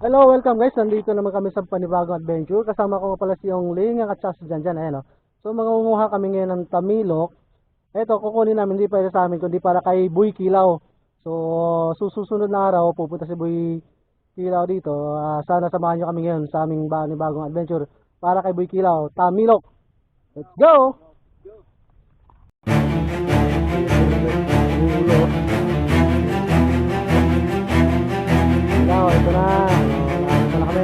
Hello, welcome guys. Nandito naman kami sa panibagong adventure. Kasama ko pala si Yung Ling at saka si Janjan. Ayan, oh. So mangunguha kami ngayon ng tamilok. Ito, kukunin namin hindi para sa amin kundi para kay Boy Kilaw. So susunod na araw pupunta si Boy Kilaw dito. Sana samahan nyo kami ngayon sa aming panibagong adventure para kay Boy Kilaw. Tamilok. Let's go! Kilaw, ito na. Ito na kami.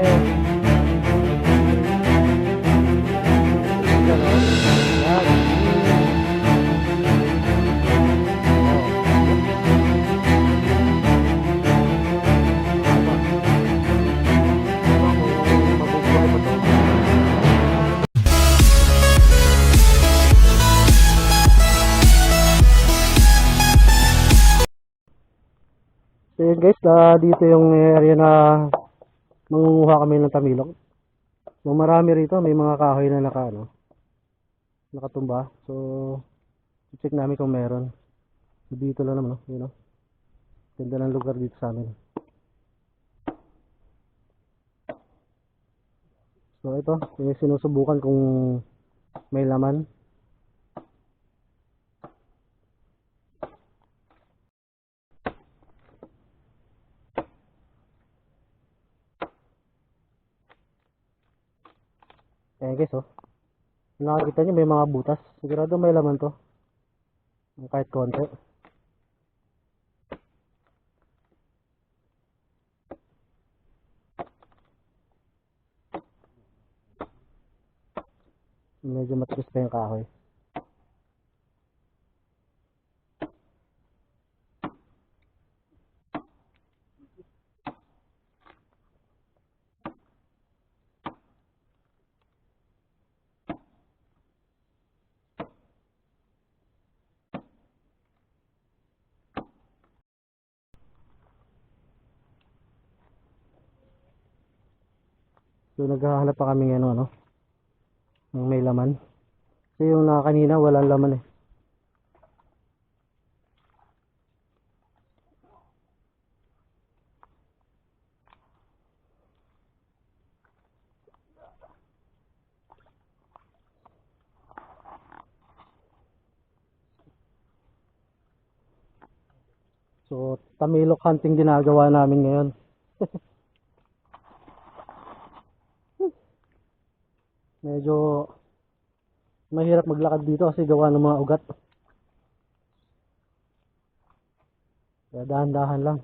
So yun guys, dito yung area na mangunguha kami ng tamilok. So marami rito, may mga kahoy na nakatumba. So check namin kung meron. So, dito lang naman, no? Yun, no? Ganda ng lugar dito sa amin. So ito, yung sinusubukan kung may laman. Ayan guys, oh. Nakakita nyo may mga butas. Sigurado may laman to. Kahit konti. Medyo matigas pa yung kahoy. So naghahanap pa kami ng ano, ng may laman. Kasi yung kanina walang laman eh. So tamilok hunting ginagawa namin ngayon. Medyo mahirap maglakad dito kasi gawa ng mga ugat. Kaya dahan-dahan lang.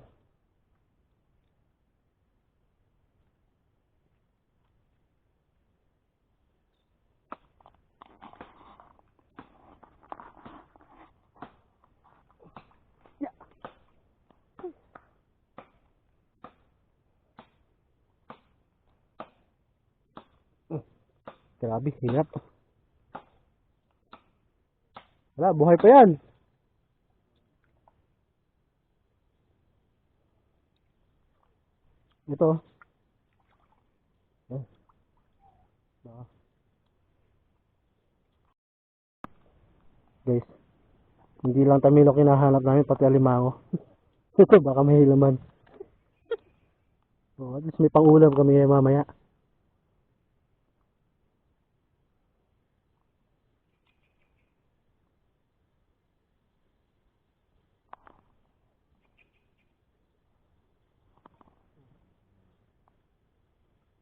Grabe, hirap. Wala, buhay pa yan. Ito. Guys, hindi lang tamilok hinahanap namin, pati alimango. Ito, baka may laman. So, at least may pang-ulam kami mamaya.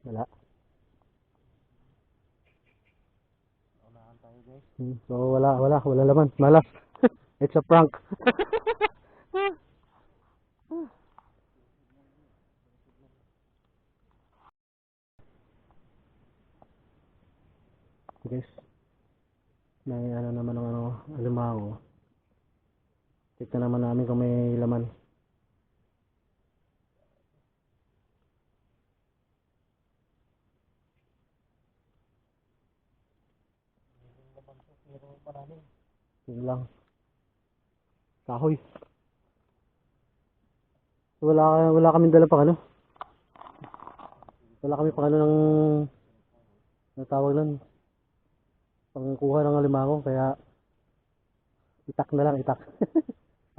Wala. So, wala laman. Malas. It's a prank. Guys, may ano naman ng alimango. Check na naman namin kung may laman. Yun lang. Kahoy. So, wala kaming dala pang ano. Wala kami pang ano ng natawag lang. Pangkuha ng alimango, kaya itak na lang, itak.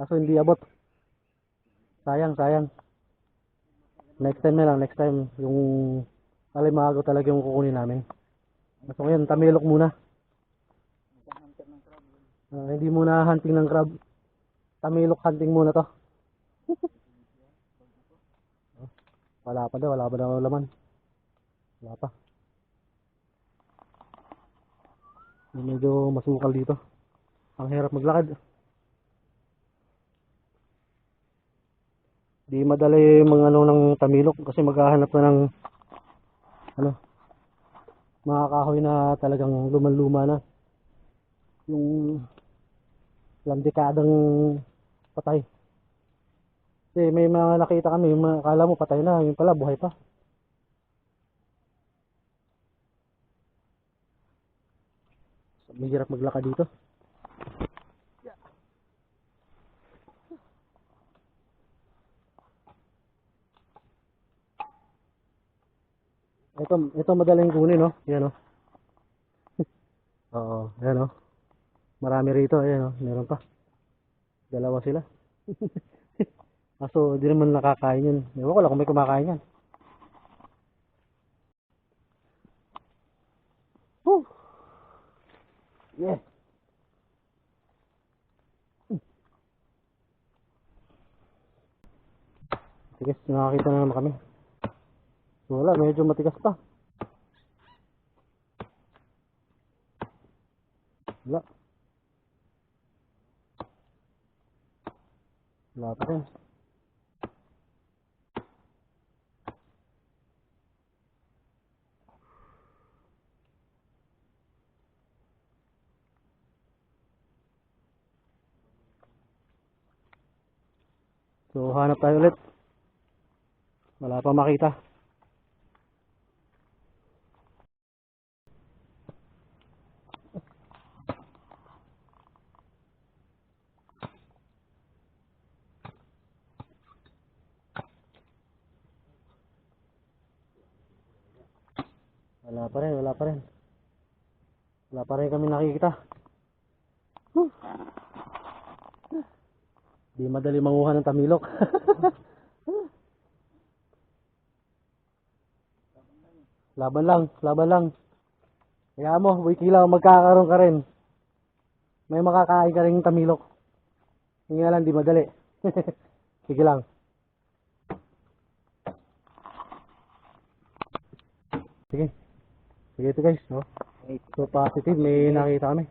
Kaso hindi abot. Sayang, sayang. Next time na lang, next time. Yung alimango talaga yung kukunin namin. So ngayon, tamilok muna. Hindi muna hunting ng crab. Tamilok hunting muna to. Wala pa daw laman. Wala pa. Medyo masukal dito. Ang hirap maglakad. Di madali mga ano ng tamilok kasi maghahanap na ng ano, mga kahoy na talagang luman-luma na. Yung ilang dekadang patay. Kasi may mga nakita kami, akala mo patay na, yun pala buhay pa. May hirap maglakad dito. Ito madaling kunin, no? Yan, no? Oo, yan, no? Marami rito, ayan, no? Meron pa. Dalawa sila. Kaso, di naman nakakain yun. Ewan ko lang kung may kumakain yan. Woo! Yeah. Tigas, nakakita na naman kami. Wala, medyo matigas pa. Wala. Wala pa rin. So, hanap tayo ulit. Wala pa makita. Wala pa rin. Wala pa rin kami nakikita. Di madali manguha ng tamilok. Laban lang. Kaya mo, boy kilaw, magkakaroon ka rin. May makakain ka rin tamilok. Hindi nga lang, di madali. Sige lang. Sige ito guys, no? So positive, may nakita kami.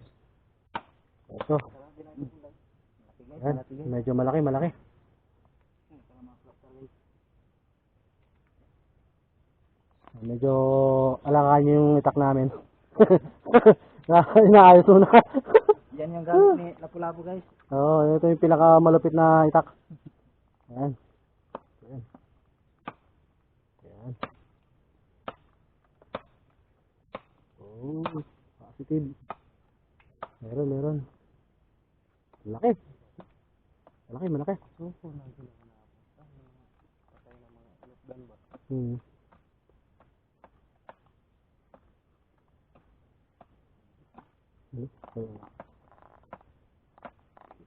Ito. Ayan, medyo malaki. Medyo alangan yung itak namin. Inaayos mo na. Yan yung gamit ni Lapu-Lapu guys. Oo, ito yung pinakamalupit na itak. Ayan. Oh, positive. Meron. Malaki.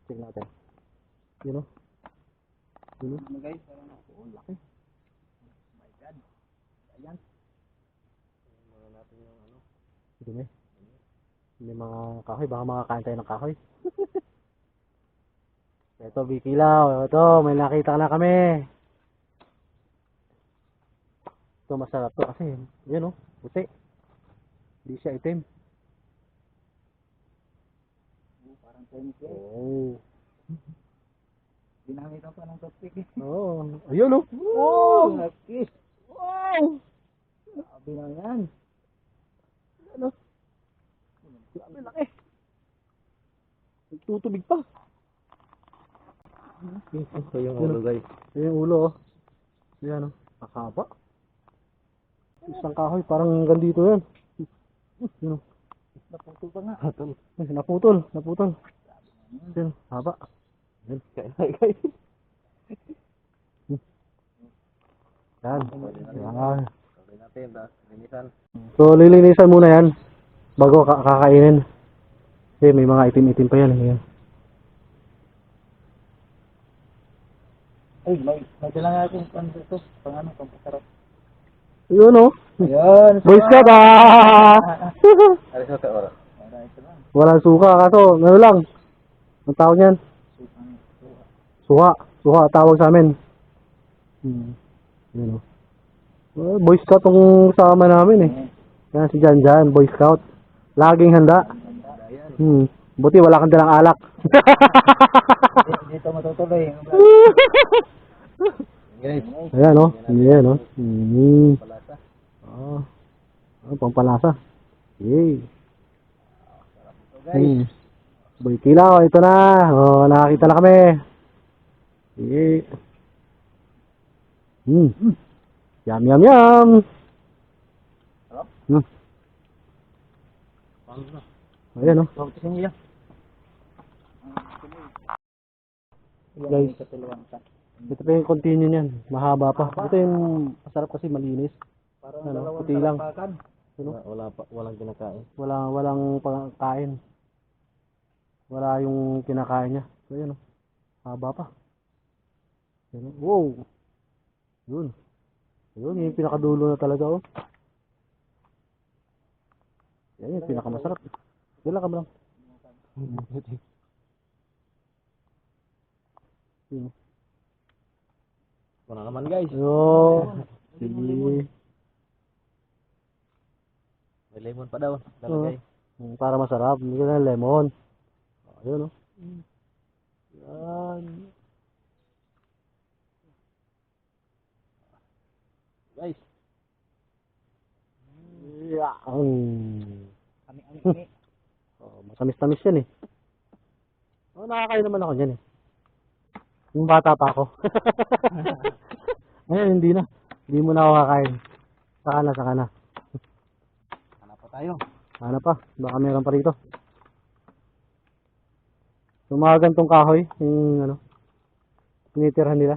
Check natin. Yun o. Ano guys? Laki. My God. Ayan. Mga natin yung ano. Dumi. May mga kahoy. Baka makakain tayo ng kahoy. Ito, bikilaw. Ito, may nakita na kami. Ito, masarap to kasi. Yun o. Puti. Hindi siya itim. Parang tennis guys. Oo. Ginamit ako ng toothpick eh. Oo. Ayun o. Oh! Nakis! Wow! Sabi na yan. Ano? Grabe laki. Nagtutubig pa. Ito yung ulo guys. Ito yung ulo oh. Ayan oh. Nakaba. Isang kahoy parang gandito yan. Yun oh. Naputol pa nga. Ay, naputol. Yun, haba. Yun, guys. Yan. Yan. So, lilinisan muna yan bago kakainin. Kasi may mga itim-itim pa yan. Ayan. Ay, may dala nga akong pan dito. Pang ano, pang pasarap. Yun oh. Ayan. Boy Scout ah! Alis na tayo. Para ito lang. Walang suka kaso, ano lang. Ang tawag niyan? Suha. Suha, tawag sa amin. Yun oh. Boy Scout ang kasama namin eh. Yan si Jan Jan, Boy Scout. Laging handa. Buti wala kang dalang alak. Dito matutuloy. Guys. Ayan oh. Ayan oh. Pampalasa. Yay. Boy Kilaw, ito na. Oh, nakakita na kami. Yay. Yum, yum, yum. Ayan oh. Baptisin niyo. Guys, ito pa yung continue niyan. Mahaba pa. Ito yung masarap kasi malinis. Ano, puti lang. Ano? Walang kinakain. Walang pagkain. Wala yung kinakain niya. So yan oh. Haba pa. Yan, oh. Wow. Yun. Yun yung pinakadulo na talaga oh. Yan yung pinakamasarap. Kailan ka ba lang? Wala naman guys. Yo. Sige. May lemon pa daw. Dalagay. Para masarap. Hindi na lemon. Ayun oh. Yan. Guys. Yan. Kami. Oh, matamis-tamis yan eh. Oh, nakakain naman ako niyan eh. Yung bata pa ako. Ayun, hindi na. Hindi mo na ako kakain. Saka na. Hanap pa tayo. Ano pa? Baka meron pa rito. Yung mga gantong kahoy, yung ano, tinitirhan nila.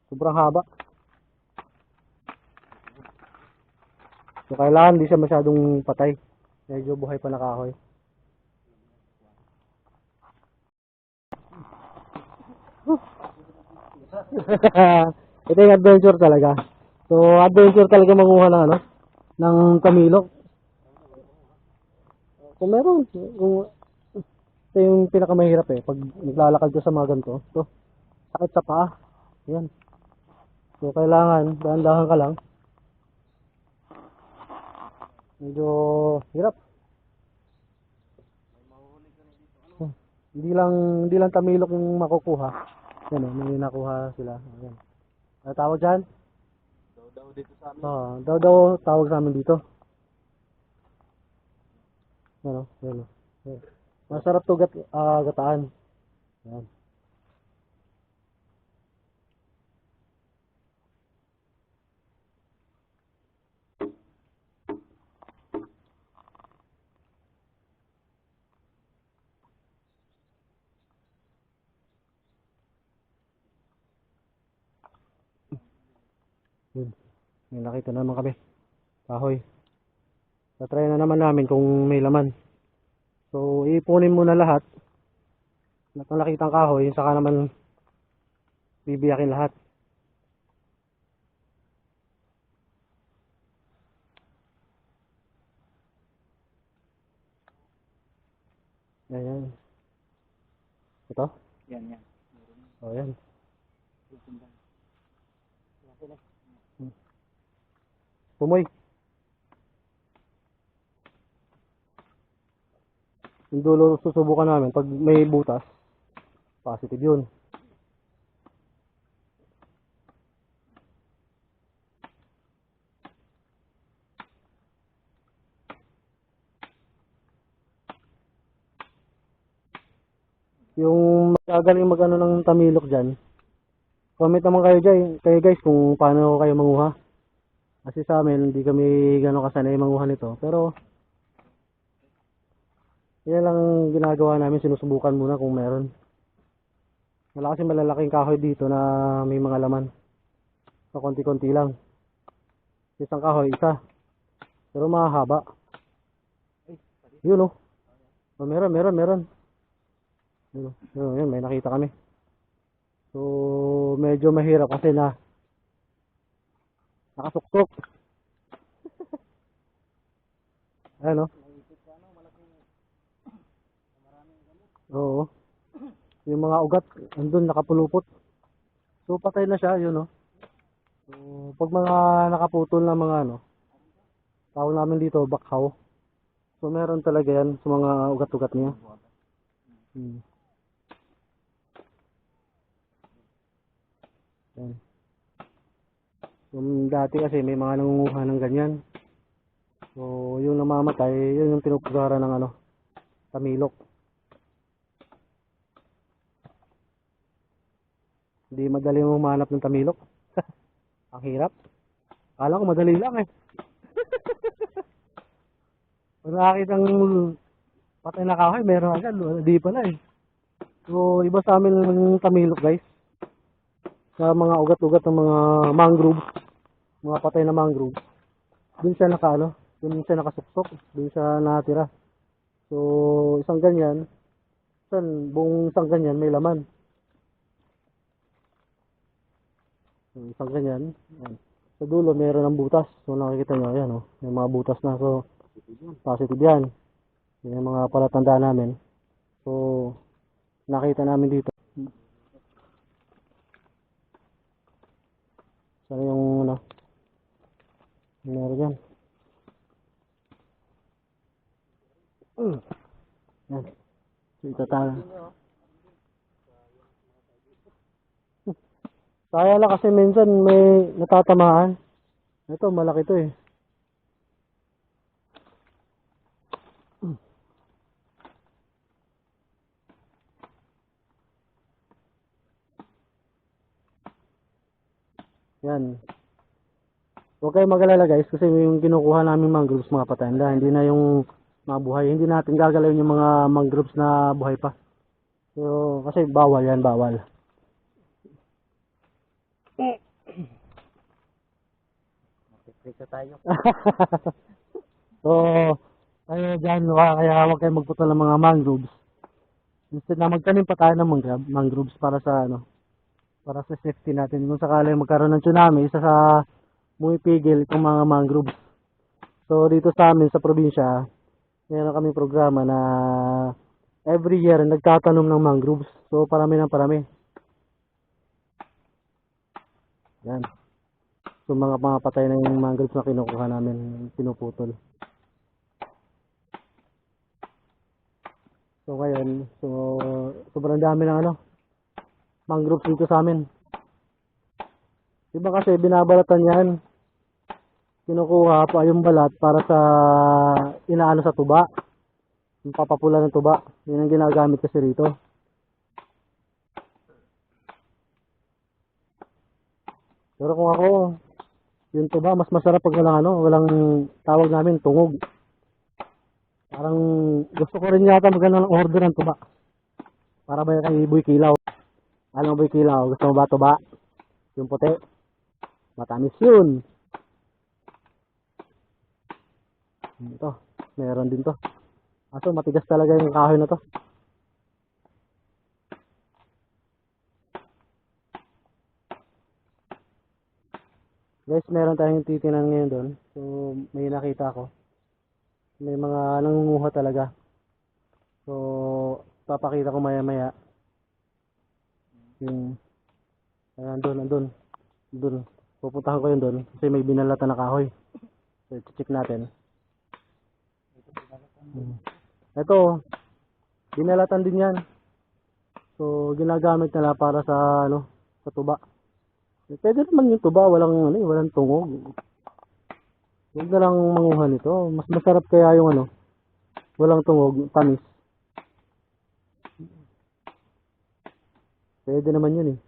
Sobrang haba. So, kailangan di siya masyadong patay. Medyo buhay pa na kahoy. Ito yung adventure talaga. So, adventure talaga manguha ng ano, ng tamilok. Kung meron, ito yung pinakamahirap eh. Pag naglalakad ka sa mga ganito, ito, sakit sa paa. Yan. So, kailangan, dahan-dahan ka lang. Medyo hirap. Hindi lang tamilok yung makukuha. Yan eh, may nakuha sila. Ayan. Ano tawag dyan? Daw dito sa amin. Daw tawag sa amin dito. Ano? Yan. Masarap to gataan. Yan. Yun. May nakita naman kami. Kahoy. Tatry na naman namin kung may laman. So, ipunin muna lahat. Lahat ng nakitang kahoy, saka naman bibiyakin lahat. Ayan. Ito? Yan. O, yan. Pumoy. Yung dulo susubukan namin. Pag may butas, positive yun. Yung magagaling magano ng tamilok dyan, comment naman kayo guys kung paano kayo manguha. Kasi sa amin, hindi kami gano'ng kasanay manguha nito. Pero, yan lang ginagawa namin, sinusubukan muna kung meron. Wala kasi malalaking kahoy dito na may mga laman. So, konti-konti lang. Isang kahoy, isa. Pero mahaba. Yun oh. Oh, meron. Yun, may nakita kami. So, medyo mahirap kasi nakasuksok. Ano? Oo. Yung mga ugat, andun nakapulupot. So, patay na siya, yun, no? So, pag mga nakaputol na mga ano, tawag namin dito, bakhaw. So, meron talaga yan sa mga ugat-ugat niya. Hmm. Yan. Yung dati kasi may mga nangunguha ng ganyan. So, yung namamatay, yun yung pinupugara ng ano, tamilok. Hindi madali mo mahanap ng tamilok. Ang hirap. Kala ko madali lang eh. Pag nakakita ng patay na kahoy, meron agad. Di pala eh. So, iba sa amin ng tamilok guys. Sa mga ugat-ugat ng mga mangrove, mga patay na mangrove. Doon siya doon siya nakasuksok, doon siya natira. So, isang ganyan, buong isang ganyan may laman. So, isang ganyan, yan. Sa dulo meron ng butas. So, nakikita nyo, ayan oh, may mga butas na. So, positive yan. Yan yung mga palatandaan namin. So, nakita namin dito. Sana yung, ano, meron yan. Yan. So, itatala. Kaya lang kasi minsan may natatamaan. Ito, malaki to eh. Yan. Huwag kayong mag-alala guys kasi yung kinukuha namin mangroves mga patanda, hindi na yung mga buhay. Hindi natin gagalawin yung mga mangroves na buhay pa. So, kasi bawal yan, bawal. Magpiprika tayo. So, kaya dyan, kaya huwag kayong magputol ng mga mangroves. Instead na magtanim pa tayo ng mangroves para sa ano, para sa safety natin. Kung sakali magkaroon ng tsunami, isa sa pumipigil itong mga mangroves. So, dito sa amin sa probinsya, meron kaming programa na every year nagtatanom ng mangroves. So, parami ng parami. Yan. So, mga patay na yung mangroves na kinukuha namin, pinuputol. So, ngayon, sobrang dami ng ano, mangroves dito sa amin. Diba kasi binabalatan yan, kinukuha pa yung balat para sa inaano sa tuba, yung papapula ng tuba. Yun ang ginagamit kasi rito. Pero kung ako, yung tuba mas masarap pag walang ano, walang tawag namin tungog. Parang gusto ko rin yata magano ng order ng tuba. Para ba kay Boy Kilaw? Alam mo Boy Kilaw, gusto mo ba tuba? Yung puti. Matamis yun. Ito, meron din to. Aso matigas talaga yung kahoy na to. Guys, meron tayong titinan ngayon doon. So, may nakita ko. May mga nangunguha talaga. So, papakita ko maya-maya. Yung, andun. Doon. Pupuntahan ko yun doon. Kasi may binalatan na kahoy. So, check natin. Ito, binalatan din yan. So, ginagamit nila para sa, ano, sa tuba. Pwede naman yung tuba, walang tungog. Huwag na lang manguha nito. Mas masarap kaya yung ano, walang tungog, tamis. Pwede naman yun eh.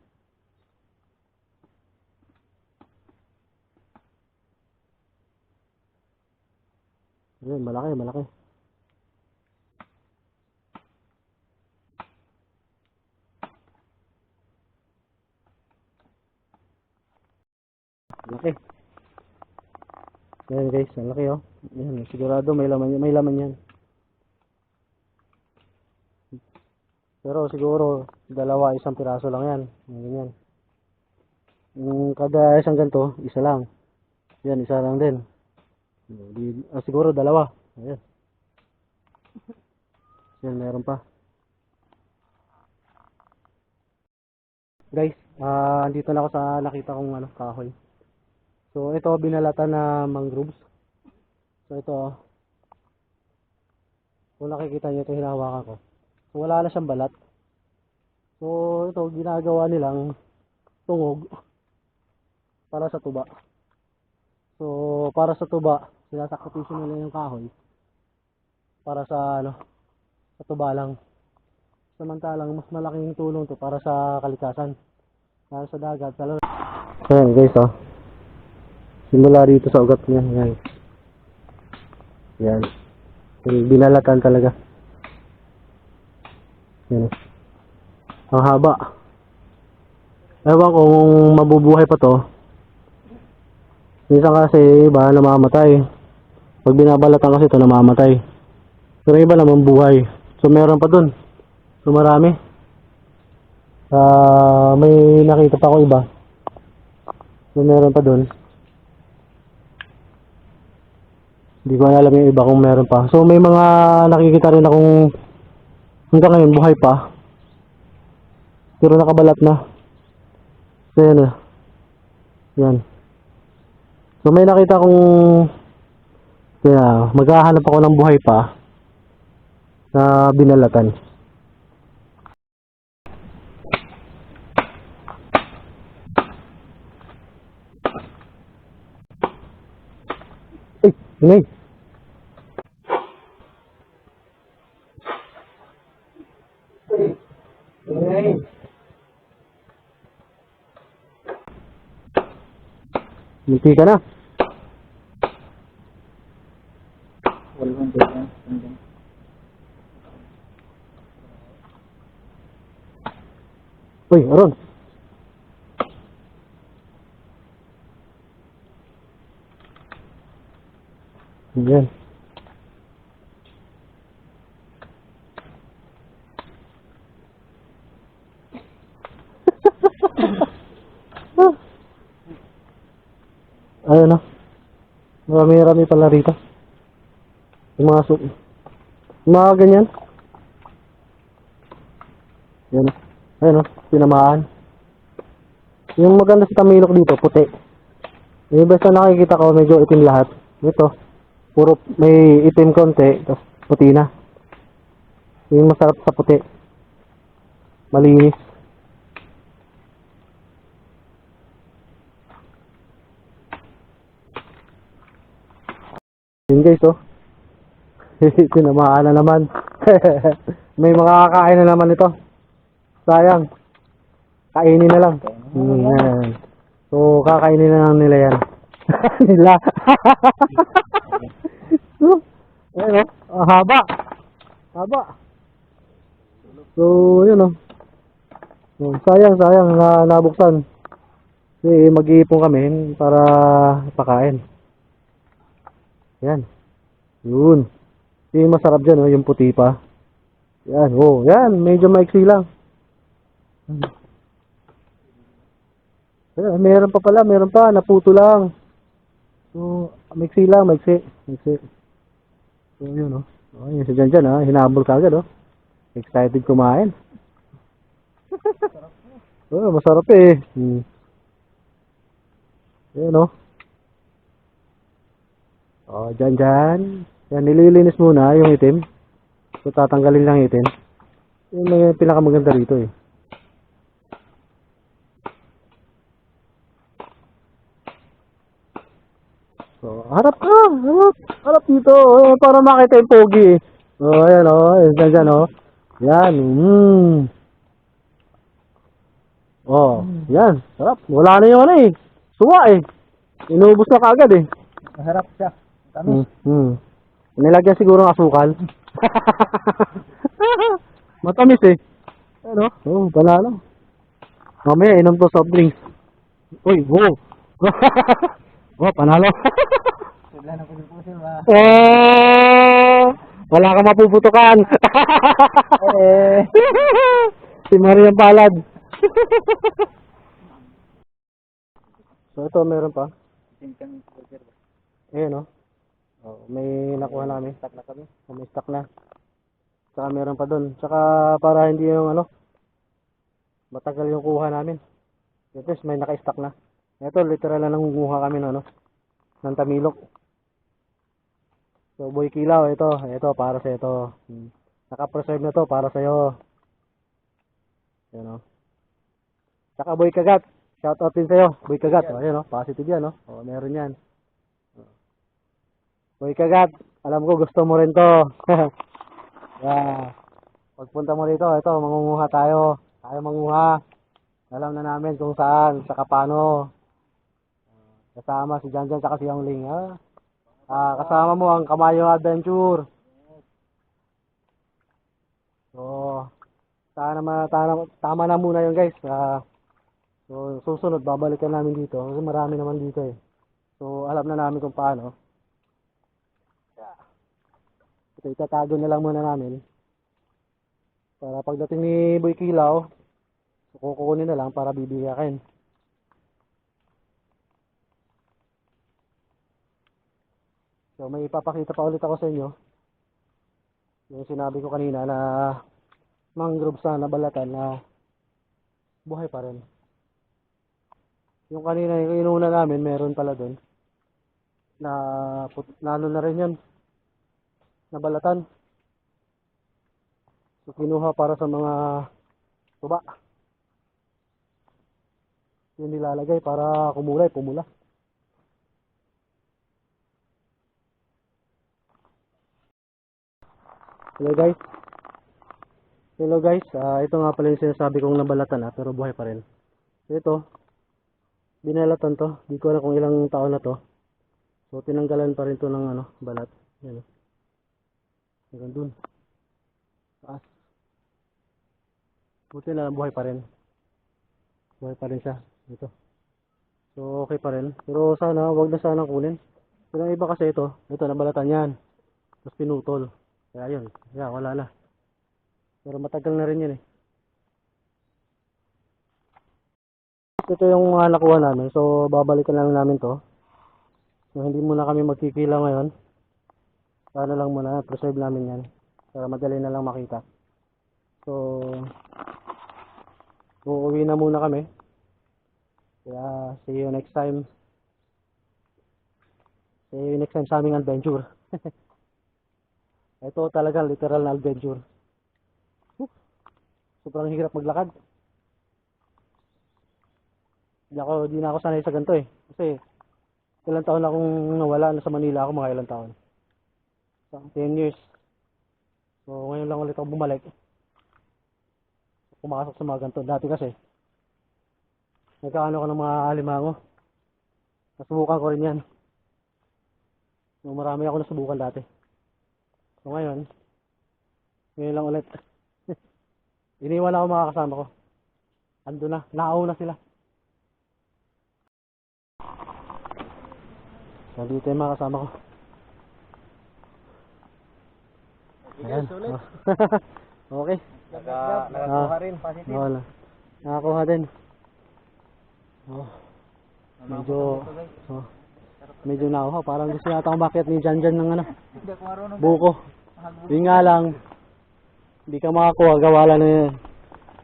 Ayun, malaki. Laki. Ayan guys, ang laki oh. Ayan, sigurado may laman yan. Pero siguro, dalawa, isang piraso lang yan. Ganyan. Kada isang ganito, isa lang. Yan, isa lang din. Siguro dalawa. Ayan. Yan, meron pa. Guys, andito na ako sa nakita kong kahoy. So, ito, binalatan na mangroves. So, ito, kung nakikita nyo ito, hinahawakan ko. So, wala na siyang balat. So, ito, ginagawa nilang tungog para sa tuba. So, para sa tuba, sinasakripisyo nila yung kahoy para sa, sa tuba lang. Samantalang, mas malaking tulong to para sa kalikasan. Para sa dagat. Ayan, guys, simula dito sa ugat niya. Ayan. Yan. Binalatan talaga. Yan. Ang haba. Ewan ko kung mabubuhay pa to. Minsan kasi iba namamatay. Pag binabalatan kasi ito namamatay. Pero iba naman buhay. So meron pa dun. So marami. May nakita pa ako iba. So meron pa dun. Hindi ko alam yung iba kung meron pa. So may mga nakikita rin akong hanggang ngayon buhay pa. Pero nakabalat na. So yan. Yan. So may nakita kong maghahanap ako ng buhay pa na binalatan. Ingay. Ingay. Hindi ka na. Uy, Aron. Yan. Ayun na. Marami-rami pala rito. Yung mga ganyan. Yan. Ayun tinamaan. Yung maganda sa tamilok dito, puti. Yung basta nakikita ko, medyo itim lahat. Ito, puro may itim konti, tapos puti na. Yung masarap sa puti. Malinis. Yun guys, tinamaan na naman. May mga kakain na naman ito. Sayang. Kainin na lang. Yan. So, kakainin na lang nila yan. Nila. Ayun haba. Haba. So, yun sayang na nabuksan. Kasi mag-iipon kami para pakain. Yan. Yun. Yung masarap dyan, yung puti pa. Yan, yan. Medyo maiksi lang. Ayan, meron pa. Naputo lang. So, maiksi lang, maiksi. So, yun, yun si Janjan, hinabol ka agad, Excited kumain. Masarap eh. Ayan, Janjan. Yan, nililinis muna yung itim. So, tatanggalin lang itim. Yung may pinakamaganda rito eh. So, harap ka! Harap dito! Para makita yung pogi eh. Ayan Janjan Yan, yan, sarap. Wala na yung suwa eh. Inubos na kagad eh. Masarap siya. Tamis. Nilagyan siguro ng asukal. Matamis eh. Panalo. Mamaya inom to soft drinks. Uy, panalo. Sila na po ba? Wala kang mapuputukan. Eh. Si Marian Palad. So ito meron pa. Ayan no. Oh, may nakuha namin. Stock na kami. May stock na. Saka meron pa doon. Saka para hindi yung ano, matagal yung kuha namin. At least may naka-stock na. Ito literal na nangunguha kami ng ano, ng tamilok. So boy kilaw, ito para sa ito. Naka-preserve na to para sa iyo. Yan oh. Saka boy kagat. Shout out din sa iyo, boy kagat. Oh, ayan oh, positive yan oh. Oh, meron yan. Boy kagat, alam ko gusto mo rin to. Yeah. Pagpunta mo dito, ito mangunguha tayo. Tayo manguha. Alam na namin kung saan, saka paano. Kasama si Janjan saka si Yongling, ha? Kasama mo ang Kamayo Adventure. So, tama na muna yun guys. So, susunod, babalikan namin dito. Kasi marami naman dito eh. So, alam na namin kung paano. Ito, itatago na lang muna namin. Para pagdating ni Boy Kilaw, kukunin na lang para bibiyakin. So, may ipapakita pa ulit ako sa inyo. Yung sinabi ko kanina na mangrove sa nabalatan na buhay pa rin. Yung kanina, yung inuna namin, meron pala doon. Na ano na rin yun. Nabalatan. So, kinuha para sa mga tuba. Yung nilalagay para kumulay, pumula. Hello guys. Hello guys. Ito nga pala yung sinasabi kong nabalatan pero buhay pa rin. Ito, binalatan to. Di ko alam kung ilang taon na to. So tinanggalan pa rin to ng ano, balat. Yan. Hanggang dun. Taas. Buti na lang buhay pa rin. Buhay pa rin siya. Ito. So okay pa rin. Pero sana, wag na sana kunin. Pero iba kasi ito nabalatan yan. Tapos pinutol. Kaya yun, wala na. Pero matagal na rin yun eh. Ito yung nakuha namin. So, babalikan lang namin to. So, hindi muna kami magkikila ngayon. Sana lang muna, preserve namin yan. Para madali na lang makita. So, uuwi na muna kami. Kaya, see you next time. See you next time sa aming adventure. Ito talaga literal na adventure. Sobrang hirap maglakad. Di na ako sanay sa ganito eh. Kasi ilang taon akong nawala na sa Manila ako, mga ilang taon. So, 10 years. So ngayon lang ulit ako bumalik. Pumasok sa mga ganito. Dati kasi nagkaano ko ng mga alimango. Nasubukan ko rin yan. So, marami ako nasubukan dati. So ngayon lang ulit. Iniwan ako mga kasama ko. Ando na, nauna sila. So dito yung mga kasama ko. Ayan. Okay. Nakakuha rin, positive. Wala. Nakakuha din. Medyo nauhaw. Parang gusto yata umakyat ni Janjan ng ano. Buko. Yun nga lang. Hindi ka makakuha. Gawala na yun.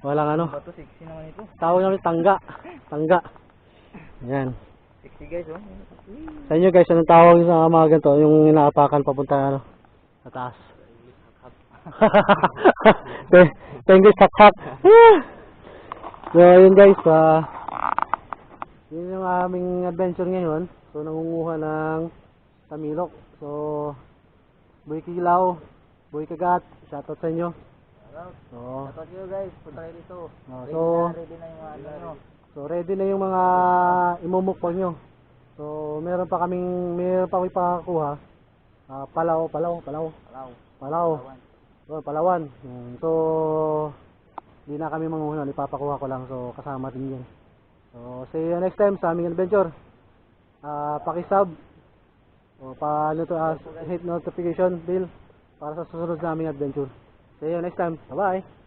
Walang ano. Bato, sexy naman ito. Tawag namin tangga. Tangga. Ayan. Sexy guys, oh. Sa inyo guys, anong tawag sa mga ganito? Yung inaapakan papunta ano, sa taas. Tengges hak-hak. So yun guys, yun yung aming adventure ngayon. So nangunguha ng tamilok. So Boy Kilaw, Boy Kagat, shoutout sa inyo. Shoutout nyo guys, punta kayo dito. Ready na yung ano nyo. So ready na yung mga imumukbang nyo. So meron pa kami pakakuha. Palaw. So, Palawan. So hindi na kami manguha, ipapakuha ko lang. So kasama din yun. So see you next time sa aming adventure. Paki-sub. O paano to hit notification bell para sa susunod naming adventure. See you next time. Bye-bye!